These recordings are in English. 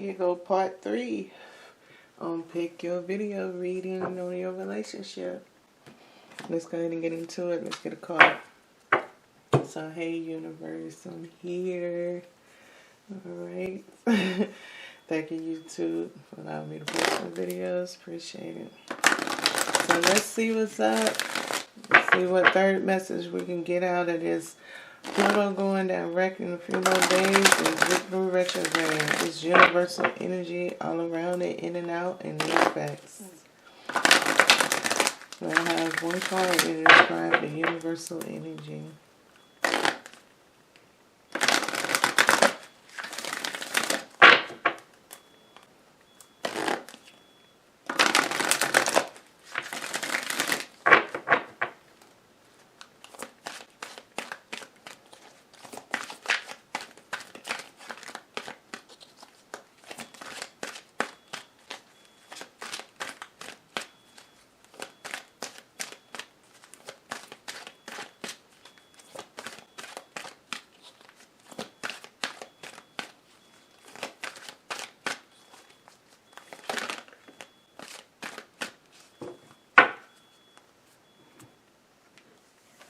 here go part 3 on Pick Your Video reading on your relationship. Let's go ahead and get into it. Let's get a card. So, hey universe, I'm here. Alright. Thank you, YouTube, for allowing me to post some videos. Appreciate it. So let's see what's up. Let's see what third message we can get out of this. Pluto going direct in a few more days and Jupiter retrograde. It's universal energy all around it, in and out, and the effects. So I have one card to describe the universal energy.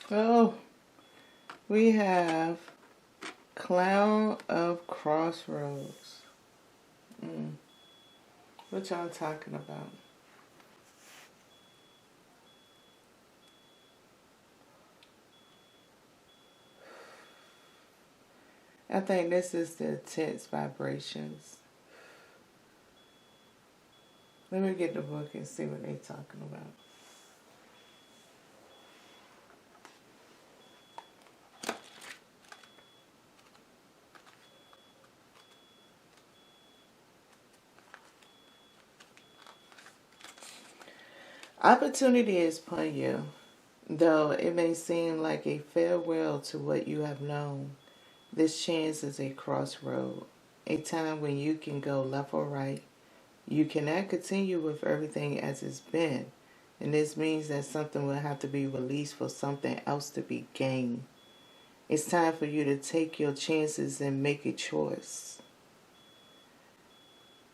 So, we have Clown of Crossroads. What y'all talking about? I think this is the intense vibrations. Let me get the book and see what they're talking about. Opportunity is upon you, though it may seem like a farewell to what you have known. This chance is a crossroad, a time when you can go left or right. You cannot continue with everything as it's been, and this means that something will have to be released for something else to be gained. It's time for you to take your chances and make a choice.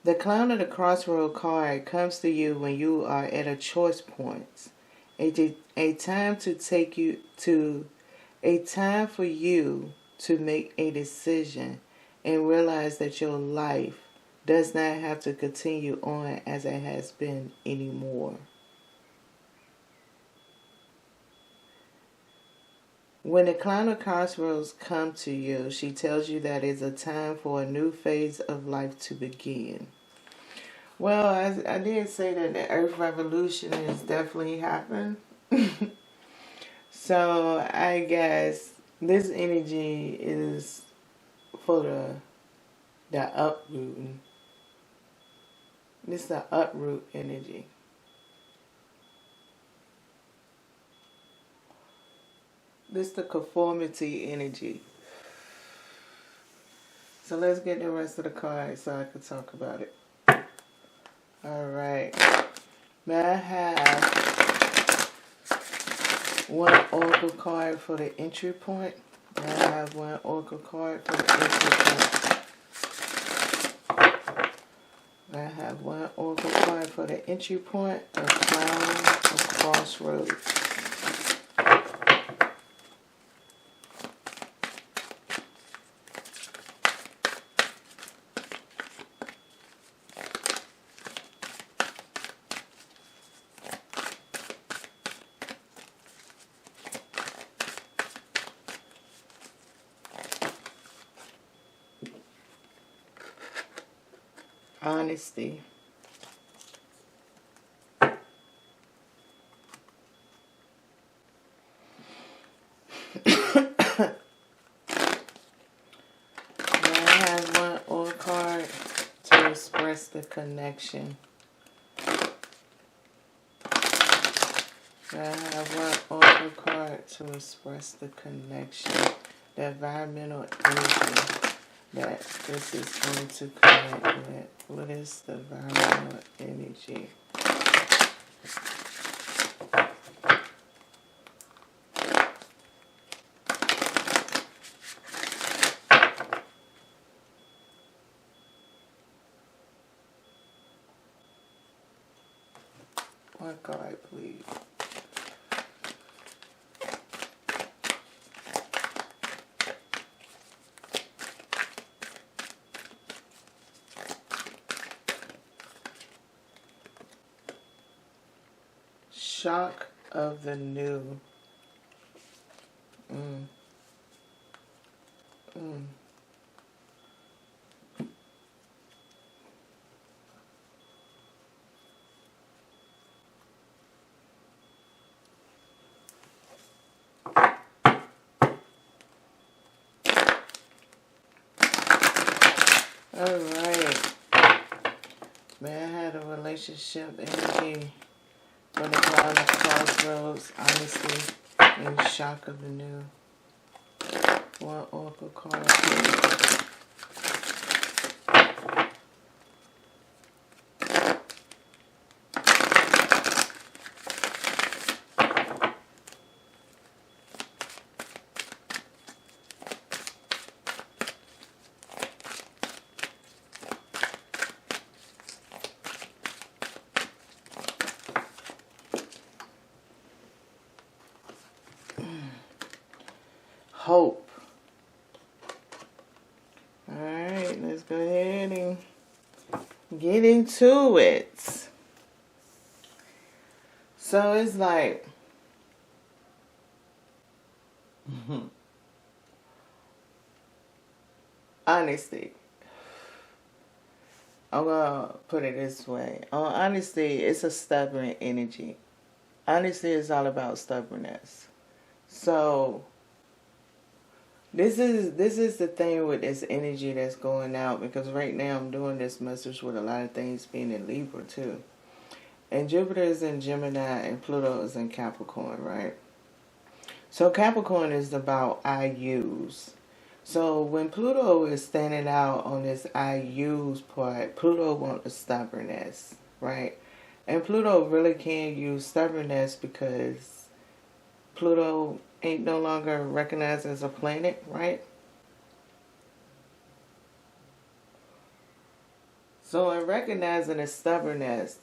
The Clown of the Crossroad card comes to you when you are at a choice point. A time for you to make a decision and realize that your life does not have to continue on as it has been anymore. When the Clown of Crossroads comes to you, she tells you that it's a time for a new phase of life to begin. Well, I did say that the Earth Revolution has definitely happened. So I guess this energy is for the uprooting. This is the uproot energy. This is the conformity energy. So let's get the rest of the cards so I can talk about it. Alright. May I have one oracle card for the entry point? May I have one oracle card for the entry point? May I have one oracle card for the entry point of Clown of Crossroads? Honesty. I have one oracle card to express the connection. I have one oracle card to express the connection, the environmental energy that this is going to connect with. What is the environmental energy? One card, please. Shock of the new. Alright. Man, I had a relationship energy from the cloud of crossroads, honesty, and shock of the new. One oracle card. Hope. Alright, let's go ahead and get into it. So it's like honesty. I'm gonna put it this way. Honesty, it's a stubborn energy. Honesty is all about stubbornness. So this is the thing with this energy that's going out, because right now I'm doing this message with a lot of things being in Libra too. And Jupiter is in Gemini and Pluto is in Capricorn, right? So Capricorn is about I use. So when Pluto is standing out on this I use part, Pluto wants the stubbornness, right? And Pluto really can't use stubbornness because Pluto ain't no longer recognized as a planet, right? So in recognizing the stubbornness,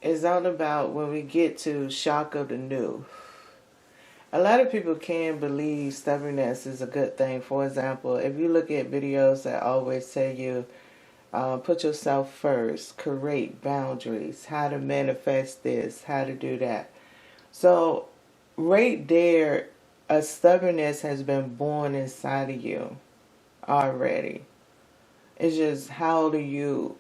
it's all about when we get to shock of the new. A lot of people can believe stubbornness is a good thing. For example, if you look at videos that always tell you, put yourself first, create boundaries, how to manifest this, how to do that. So right there, a stubbornness has been born inside of you already. It's just how do you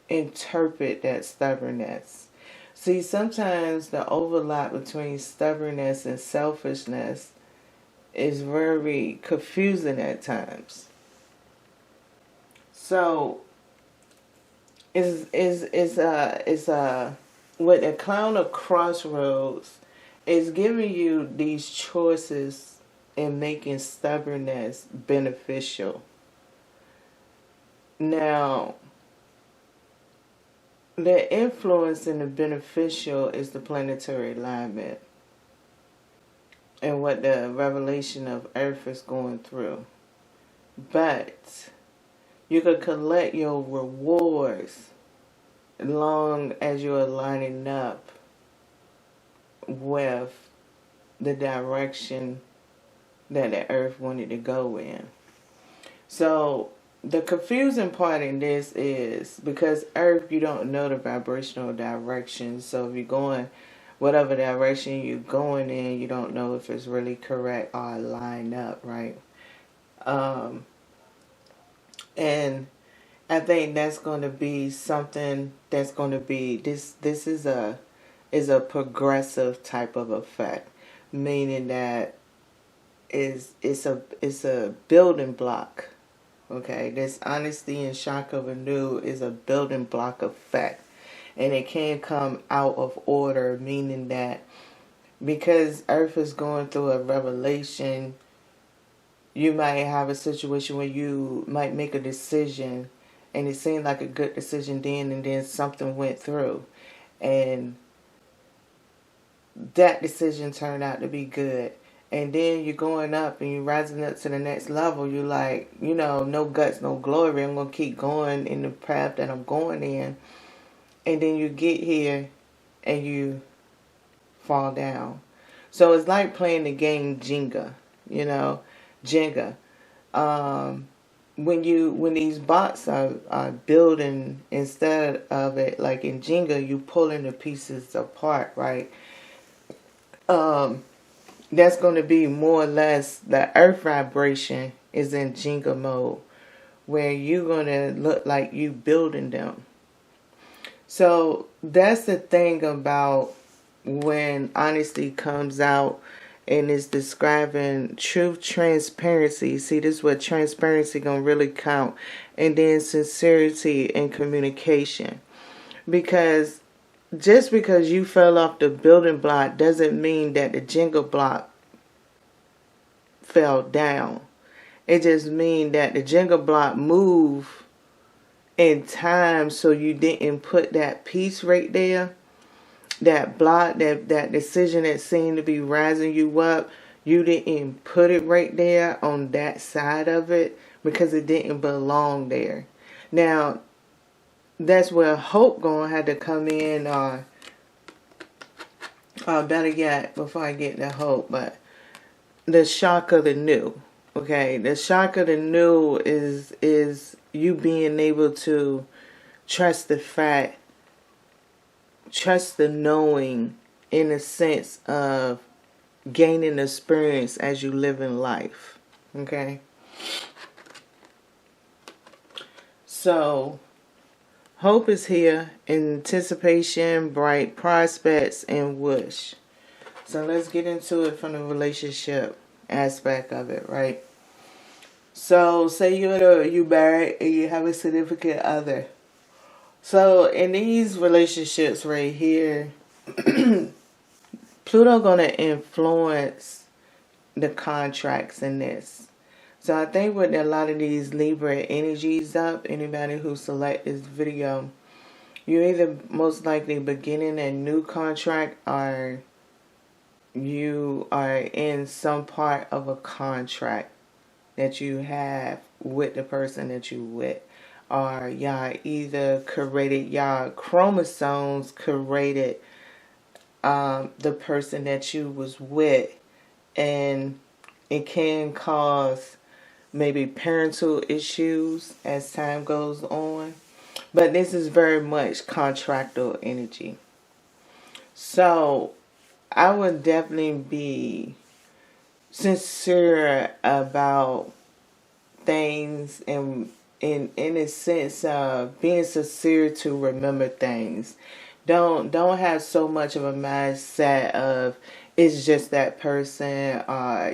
interpret that stubbornness? See, sometimes the overlap between stubbornness and selfishness is very confusing at times. So is with the clown of crossroads is giving you these choices and making stubbornness beneficial. Now, the influence in the beneficial is the planetary alignment and what the revelation of Earth is going through. But you could collect your rewards as long as you are lining up with the direction that the Earth wanted to go in. So the confusing part in this is because Earth, you don't know the vibrational direction. So if you're going whatever direction you're going in, you don't know if it's really correct or lined up, right? And I think that's going to be something that's going to be this is a progressive type of effect, meaning that it's a building block. Okay, this honesty and shock of a new is a building block effect, and it can come out of order, meaning that because Earth is going through a revelation, you might have a situation where you might make a decision and it seemed like a good decision then, and then something went through and that decision turned out to be good. And then you're going up and you're rising up to the next level. You're like, no guts, no glory. I'm going to keep going in the path that I'm going in. and then you get here and you fall down. So it's like playing the game Jenga, Jenga. When these blocks are building, instead of it like in Jenga, you pulling the pieces apart, right? That's going to be more or less the earth vibration is in Jenga mode, where you're going to look like you building them. So that's the thing about when honesty comes out and is describing truth, transparency. See, this is what transparency gonna really count. And then sincerity and communication. Because just because you fell off the building block doesn't mean that the Jenga block fell down. It just means that the Jenga block moved in time, so you didn't put that piece right there. That block, that decision that seemed to be rising you up, you didn't put it right there on that side of it because it didn't belong there. Now, that's where hope gonna have to come in, or better yet, before I get to hope, but the shock of the new. Okay, the shock of the new is you being able to trust the fact, trust the knowing, in a sense of gaining experience as you live in life. Okay? So, hope is here, anticipation, bright prospects, and wish. So let's get into it from the relationship aspect of it, right? So, say you married and you have a significant other. So, in these relationships right here, Pluto gonna influence the contracts in this. So, I think with a lot of these Libra energies up, anybody who select this video, you're either most likely beginning a new contract, or you are in some part of a contract that you have with the person that you with. Or y'all either created, y'all chromosomes created the person that you was with, and it can cause maybe parental issues as time goes on. But this is very much contractual energy. So I would definitely be sincere about things, and in a sense of being sincere to remember things. Don't have so much of a mindset of it's just that person,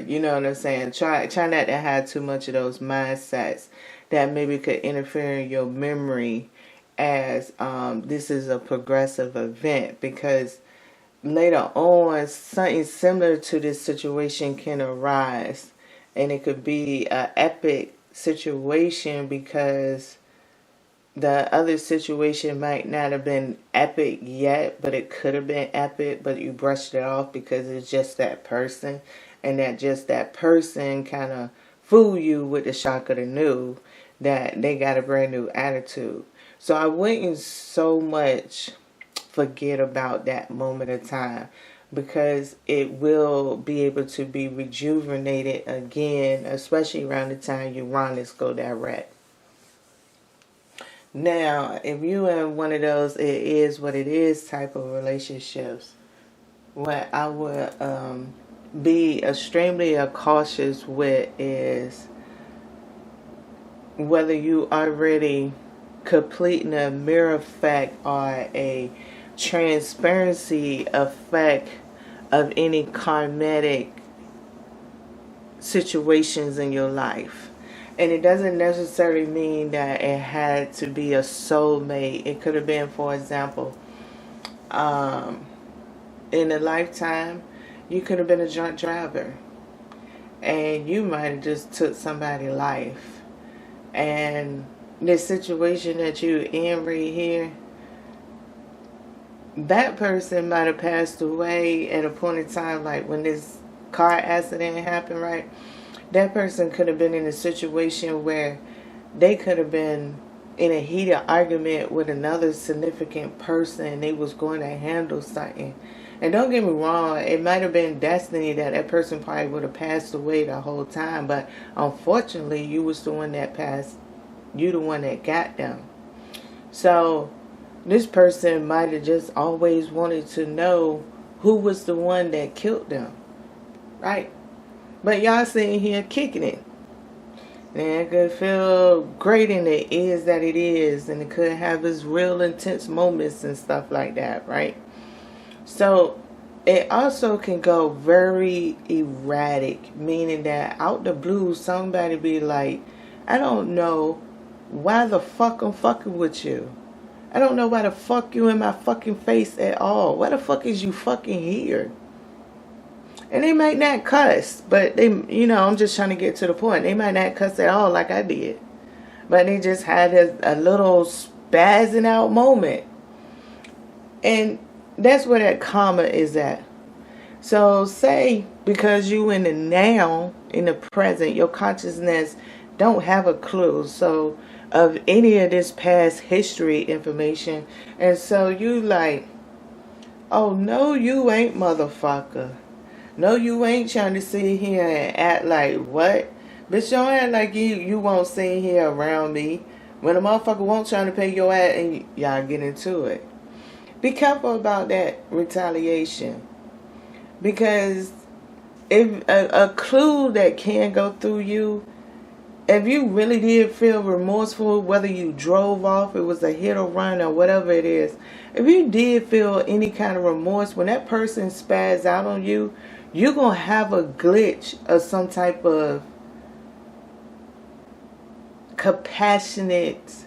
you know what I'm saying? Try not to have too much of those mindsets that maybe could interfere in your memory as this is a progressive event, because later on something similar to this situation can arise, and it could be an epic situation because the other situation might not have been epic yet, but it could have been epic, but you brushed it off because it's just that person, and that just that person kind of fool you with the shock of the new, that they got a brand new attitude. So I wouldn't so much forget about that moment of time, because it will be able to be rejuvenated again, especially around the time Uranus go direct. Now, if you in one of those it is what it is type of relationships, what I would be extremely cautious with is whether you already completing a mirror effect or a transparency effect of any karmic situations in your life. And it doesn't necessarily mean that it had to be a soulmate. It could have been, for example, in a lifetime, you could have been a drunk driver, and you might have just took somebody's life. And this situation that you're in right here, that person might have passed away at a point in time, like when this car accident happened, right? That person could have been in a situation where they could have been in a heated argument with another significant person and they was going to handle something. And don't get me wrong, it might have been destiny that that person probably would have passed away the whole time, but unfortunately you was the one that passed, you the one that got them. So this person might have just always wanted to know who was the one that killed them, right? But y'all sitting here kicking it. And it could feel great in the ears that it is, and it could have its real intense moments and stuff like that, right? So it also can go very erratic, meaning that out the blue somebody be like, I don't know why the fuck I'm fucking with you. I don't know why the fuck you in my fucking face at all. Why the fuck is you fucking here? And they might not cuss, but they, I'm just trying to get to the point. They might not cuss at all like I did. But they just had a little spazzing out moment. And that's where that karma is at. So say, because you in the now, in the present, your consciousness don't have a clue. So of any of this past history information. And so you like, oh no you ain't, motherfucker. No you ain't trying to sit here and act like what? Bitch, don't act like you won't sit here around me. When a motherfucker won't trying to pay your ass and y'all get into it. Be careful about that retaliation. Because if a clue that can go through you, if you really did feel remorseful, whether you drove off, it was a hit or run or whatever it is, if you did feel any kind of remorse, when that person spazzed out on you, you're going to have a glitch of some type of compassionate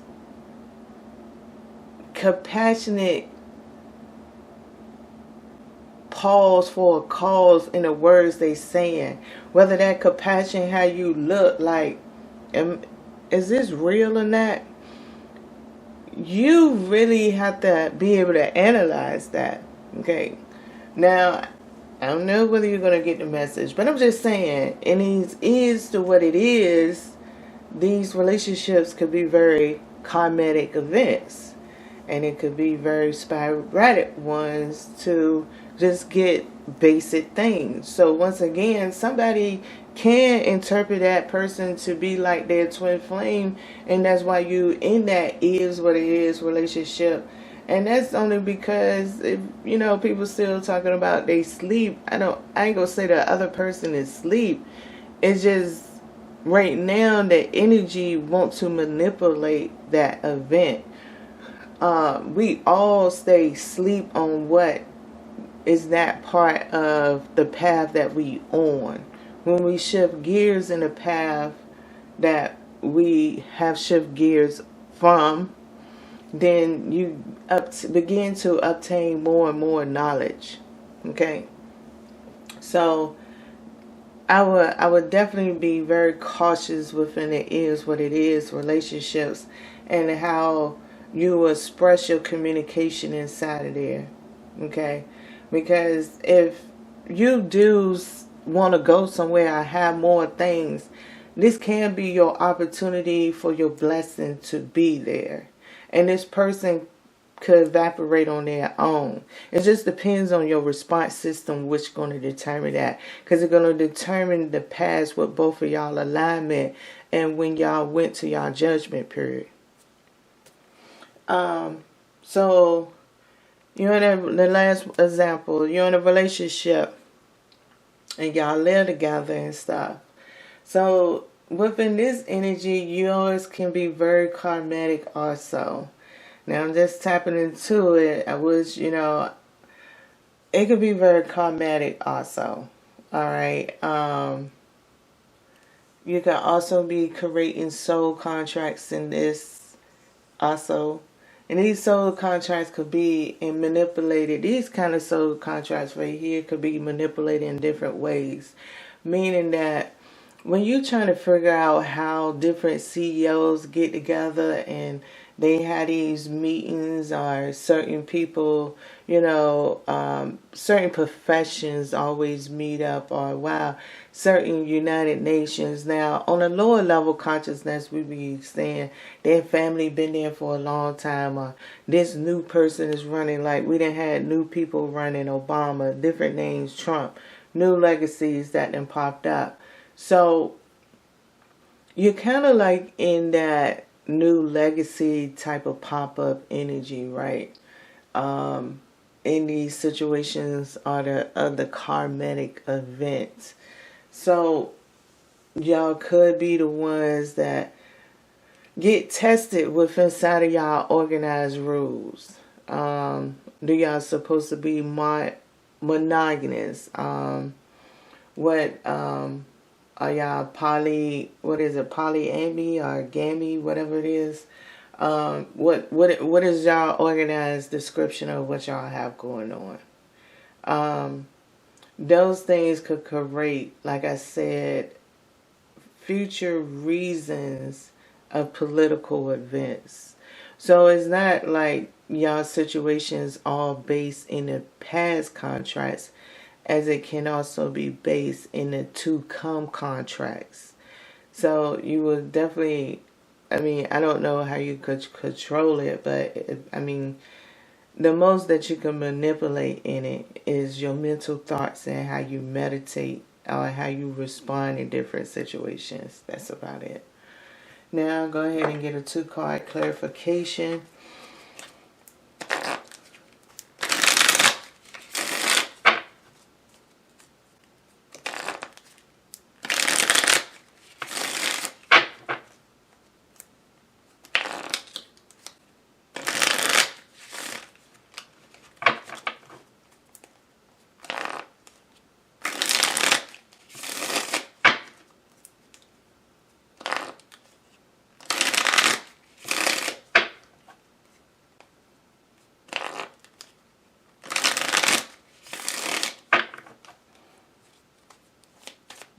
pause for a cause in the words they saying. Whether that compassion, how you look like, is this real or not? You really have to be able to analyze that. Okay. Now, I don't know whether you're going to get the message, but I'm just saying, and it is to what it is, these relationships could be very karmic events. And it could be very sporadic ones to just get basic things. So once again, somebody can interpret that person to be like their twin flame, and that's why you in that is what it is relationship. And that's only because if, people still talking about they sleep. I ain't gonna say the other person is sleep. It's just right now the energy want to manipulate that event. We all stay sleep on what is that part of the path that we on. When we shift gears in the path that we have shift gears from, then you begin to obtain more and more knowledge. Okay, so I would definitely be very cautious within it is what it is relationships and how you express your communication inside of there. Okay, because if you do want to go somewhere or have more things, this can be your opportunity for your blessing to be there. And this person could evaporate on their own. It just depends on your response system which is going to determine that. Because it's going to determine the past with both of y'all alignment and when y'all went to y'all judgment period. So you're in the last example, you're in a relationship and y'all live together and stuff. So within this energy, yours can be very karmic also. Now I'm just tapping into it. I wish, it could be very karmic also. Alright. You can also be creating soul contracts in this also. And these soul contracts could be manipulated. These kind of soul contracts right here could be manipulated in different ways. Meaning that when you're trying to figure out how different CEOs get together and they have these meetings, or certain people, certain professions always meet up, or wow, certain United Nations. Now, on a lower level consciousness, we be saying their family been there for a long time, or this new person is running. Like we done had new people running, Obama, different names, Trump, new legacies that then popped up. So you're kind of like in that new legacy type of pop-up energy, right? In these situations are the karmic events. So y'all could be the ones that get tested with inside of y'all organized rules. Do y'all supposed to be monogamous? Are y'all polyamy or gammy, whatever it is? What is y'all organized description of what y'all have going on? Those things could create, like I said, future reasons of political events. So it's not like y'all situations all based in the past contracts, as it can also be based in the to come contracts. So you will definitely, I don't know how you could control it, but the most that you can manipulate in it is your mental thoughts and how you meditate or how you respond in different situations. That's about it. Now go ahead and get a 2-card clarification.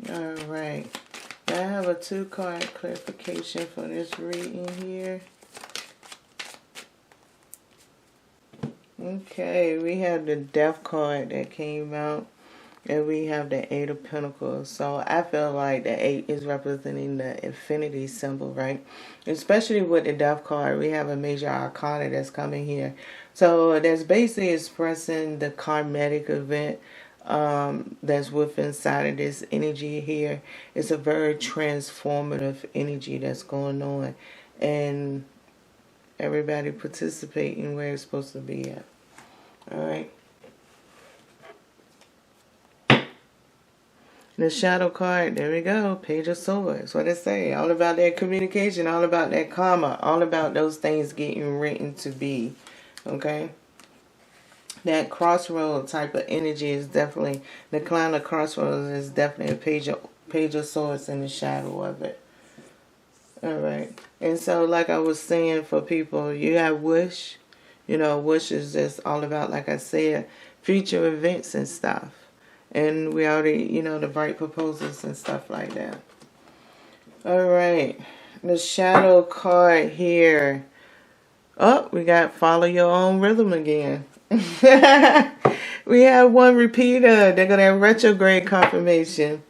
Alright, I have a 2-card clarification for this reading here. Okay, we have the Death card that came out, and we have the 8 of Pentacles. So I feel like the 8 is representing the infinity symbol, right? Especially with the Death card, we have a major arcana that's coming here. So that's basically expressing the karmic event that's within inside of this energy here. It's a very transformative energy that's going on, and everybody participating where it's supposed to be at. Alright. The Shadow card, there we go. Page of Swords. What it say? All about that communication, all about that karma, all about those things getting written to be. Okay? That crossroad type of energy is definitely, the clown of crossroads is definitely a page of swords in the shadow of it. Alright. And so like I was saying, for people, you have wish. Wish is just all about, like I said, future events and stuff. And we already, the bright proposals and stuff like that. Alright. The Shadow card here. Oh, we got follow your own rhythm again. We have one repeater. They're going to have retrograde confirmation.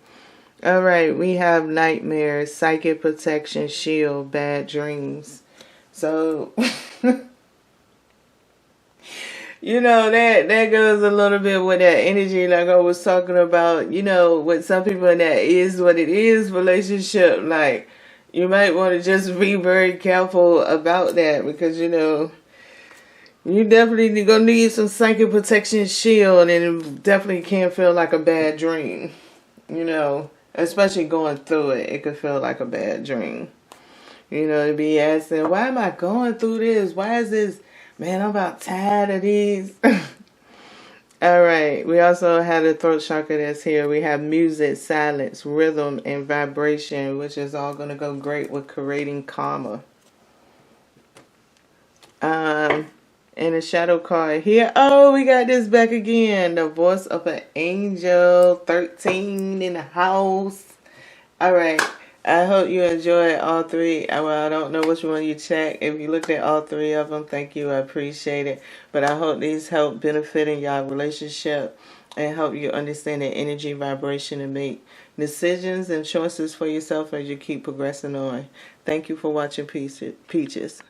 Alright, we have nightmares, psychic protection, shield, bad dreams. So, that goes a little bit with that energy like I was talking about, with some people in that is what it is relationship. Like, you might want to just be very careful about that because, you definitely gonna need some psychic protection shield, and it definitely can feel like a bad dream. Especially going through it, it could feel like a bad dream. To be asking, why am I going through this? Why is this? Man, I'm about tired of these. Alright, we also have the throat chakra that's here. We have music, silence, rhythm, and vibration, which is all going to go great with creating karma. And the shadow card here. Oh, we got this back again. The voice of an angel. 13 in the house. All right. I hope you enjoyed all three. Well, I don't know which one you checked. If you looked at all three of them, thank you. I appreciate it. But I hope these help benefit in your relationship and help you understand the energy vibration and make decisions and choices for yourself as you keep progressing on. Thank you for watching Peaches.